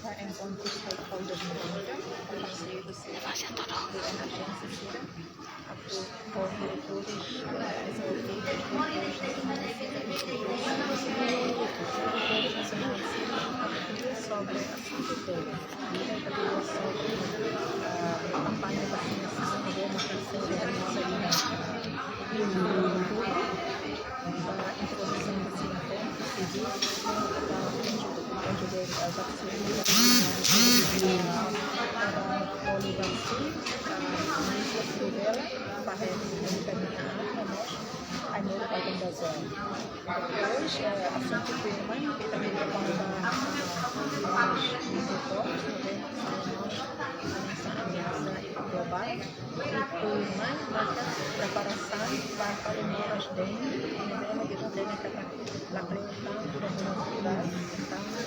encontro stakeholders no Bangka, parceiros de emergência CIRA, por diretores executivos de diretores nacionais sobre assuntos dele, sobre a campanha de vacinação do governo terceiro e o para a introdução de vacina contra civil, onde deve as vacinas para polivacina, a rubela, para encaminhar a neuropagendazole. Depois, assunto clima, que também é quando os reportes, a ameaça global, e clima, preparação para melhoras dentro, e também la preparação então,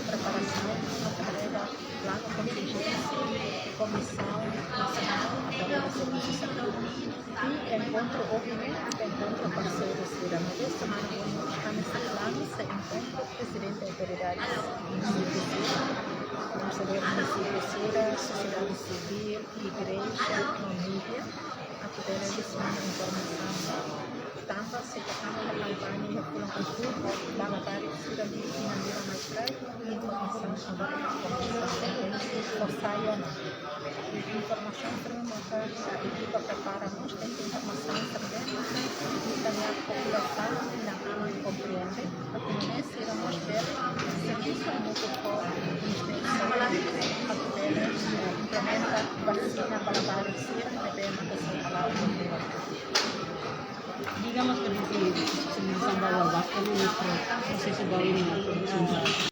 preparação através da plano contingência, comissão nacional, através da organização. E encontro, obviamente, encontro parceiros da nova semana, onde está nesse plano, se encontra o presidente da autoridade município, sociedade civil, igreja, mídia, a poder adicionar informação. Tanto se tratando da campanha de cultura, da batalha de cidadania de maneira mais prática e informação sobre a comissão, forçar e informação fundamental, a equipa prepara bastante informação também, e também a população na área compreende, a permanência e a mostrar serviço muito forte, a poder implementar vacina para vários cientos, dependendo da sua palavra. Digamos que si mensahe bahwa waktu itu prosesi bawah ini